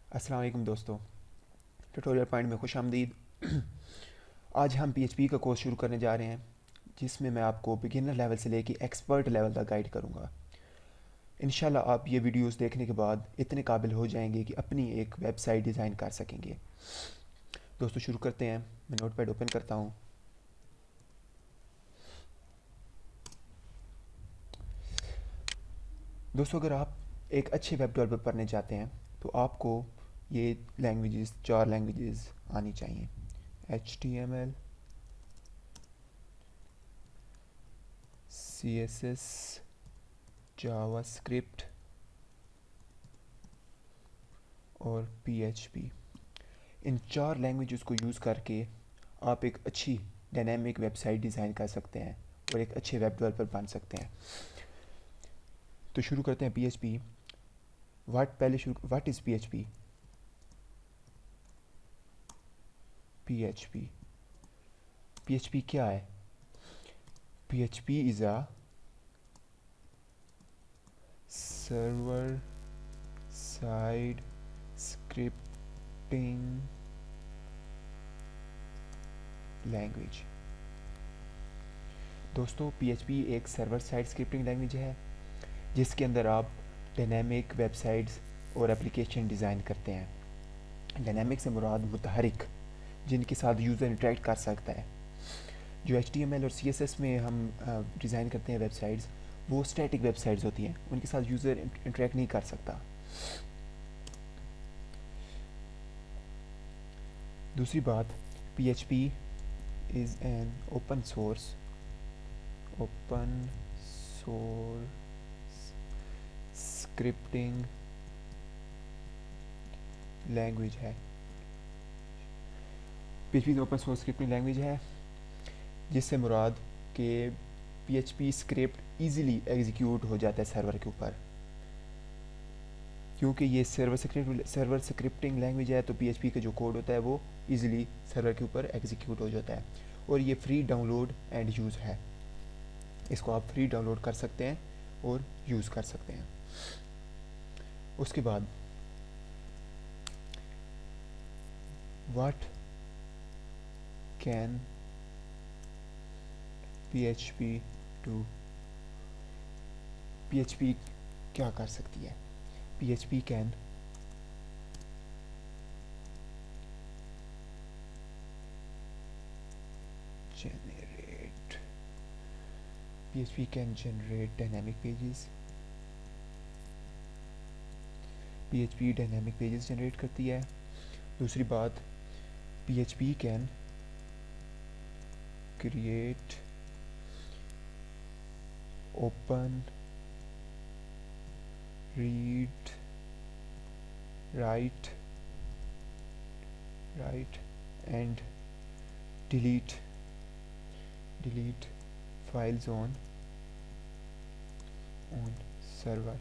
अस्सलाम वालेकुम दोस्तों। ट्यूटोरियल पॉइंट में खुश आमदीद। आज हम पीएचपी का कोर्स शुरू करने जा रहे हैं, जिसमें मैं आपको बिगिनर लेवल से लेकर एक्सपर्ट लेवल तक गाइड करूंगा। इंशाल्लाह आप ये वीडियोस देखने के बाद इतने काबिल हो जाएंगे कि अपनी एक वेबसाइट डिज़ाइन कर सकेंगे। दोस्तों शुरू करते हैं। मैं नोटपैड ओपन करता हूँ। दोस्तों, अगर आप एक अच्छे वेब डेवलपर बनने चाहते हैं तो आपको ये लैंग्वेजेस, 4 लैंग्वेजेस आनी चाहिए। HTML, CSS, जावास्क्रिप्ट और PHP। इन 4 लैंग्वेजेस को यूज़ करके आप एक अच्छी डायनेमिक वेबसाइट डिज़ाइन कर सकते हैं और एक अच्छे वेब डेवलपर बन सकते हैं। तो शुरू करते हैं। PHP what is PHP? PHP PHP क्या है? PHP is a server side scripting language. दोस्तों, PHP एक सर्वर साइड स्क्रिप्टिंग लैंग्वेज है जिसके अंदर आप डायनेमिक वेबसाइट्स और एप्लीकेशन डिज़ाइन करते हैं। डायनेमिक से मुराद मुतहरिक, जिनके साथ यूज़र इंटरेक्ट कर सकता है। जो HTML और CSS में हम डिज़ाइन करते हैं वेबसाइट्स, वो स्टैटिक वेबसाइट्स होती हैं, उनके साथ यूज़र इंटरेक्ट नहीं कर सकता। दूसरी बात, PHP is an open source scripting language है। PHP open source scripting language है, जिससे मुराद कि PHP स्क्रिप्ट ईज़िली एग्जीक्यूट हो जाता है सर्वर के ऊपर। क्योंकि ये सर्वर स्क्रिप्टिंग लैंग्वेज है, तो PHP का जो कोड होता है वो ईज़िली सर्वर के ऊपर एग्जीक्यूट हो जाता है। और ये फ्री डाउनलोड एंड यूज़ है। इसको आप फ्री डाउनलोड कर सकते हैं और यूज़ कर सकते हैं। उसके बाद what can PHP do? PHP क्या कर सकती है? PHP can generate PHP can generate dynamic pages। PHP dynamic pages generate करती है। दूसरी बात, PHP can create open read write and delete files on server.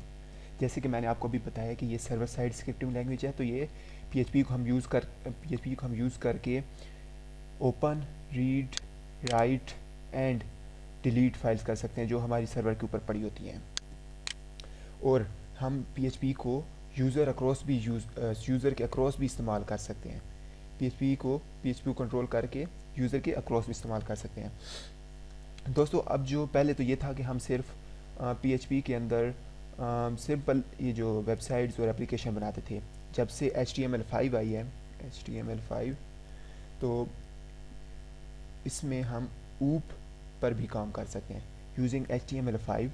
जैसे कि मैंने आपको अभी बताया कि ये सर्वर साइड स्क्रिप्टिंग लैंग्वेज है, तो ये PHP को हम यूज़ करके open, read, right and delete files कर सकते हैं जो हमारी सर्वर के ऊपर पड़ी होती हैं। और हम PHP को यूज़र के अक्रॉस भी इस्तेमाल कर सकते हैं। PHP को कंट्रोल करके यूज़र के अक्रॉस भी इस्तेमाल कर सकते हैं। दोस्तों, अब जो पहले तो ये था कि हम सिर्फ PHP के अंदर सिंपल ये जो वेबसाइट्स और एप्लीकेशन बनाते थे। जब से HTML5 आई है, HTML5, तो इसमें हम ऊप पर भी काम कर सकते हैं। यूजिंग HTML5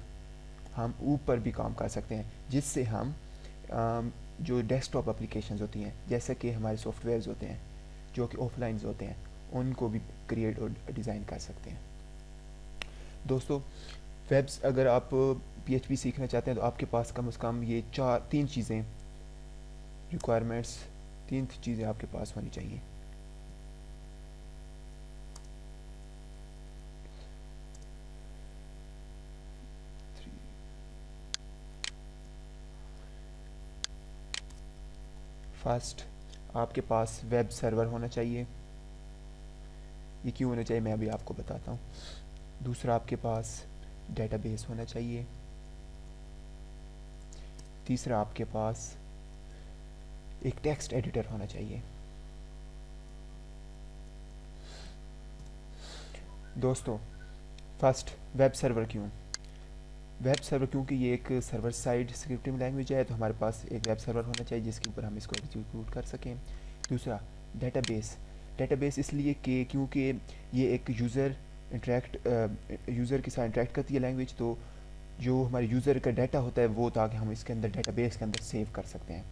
हम ऊप पर भी काम कर सकते हैं, जिससे हम जो डेस्कटॉप एप्लीकेशंस होती हैं, जैसे कि हमारे सॉफ्टवेयर्स होते हैं जो कि ऑफलाइन होते हैं, उनको भी क्रिएट और डिज़ाइन कर सकते हैं। दोस्तों, वेब्स अगर आप PHP सीखना चाहते हैं तो आपके पास कम से कम ये तीन चीज़ें रिक्वायरमेंट्स, 3 चीज़ें आपके पास होनी चाहिए। फर्स्ट, आपके पास वेब सर्वर होना चाहिए। ये क्यों होना चाहिए मैं अभी आपको बताता हूँ। दूसरा, आपके पास डेटाबेस होना चाहिए। तीसरा, आपके पास एक टेक्स्ट एडिटर होना चाहिए। दोस्तों, फर्स्ट वेब सर्वर क्यों? वेब सर्वर क्योंकि ये एक सर्वर साइड स्क्रिप्टिंग लैंग्वेज है, तो हमारे पास एक वेब सर्वर होना चाहिए जिसके ऊपर हम इसको एग्जीक्यूट कर सकें। दूसरा, डेटाबेस। डेटाबेस इसलिए कि क्योंकि ये एक यूज़र के साथ इंटरेक्ट करती है लैंग्वेज, तो जो हमारे यूज़र का डाटा होता है वो ताकि हम इसके अंदर डेटाबेस के अंदर सेव कर सकते हैं।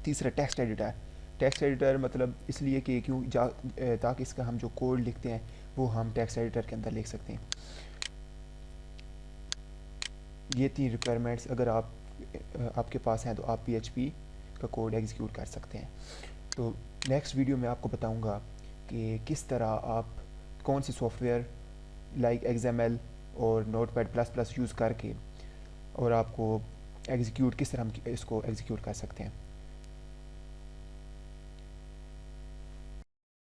तीसरा, टेक्स्ट एडिटर। टेक्स्ट एडिटर मतलब इसलिए कि ताकि इसका हम जो कोड लिखते हैं वो हम टेक्स्ट एडिटर के अंदर लिख सकते हैं। ये 3 रिक्वायरमेंट्स अगर आपके पास हैं तो आप PHP का कोड एग्जीक्यूट कर सकते हैं। तो नेक्स्ट वीडियो में आपको बताऊंगा कि किस तरह आप कौन सी सॉफ्टवेयर लाइक XML और Notepad++ यूज़ करके और आपको किस तरह हम इसको एग्जीक्यूट कर सकते हैं।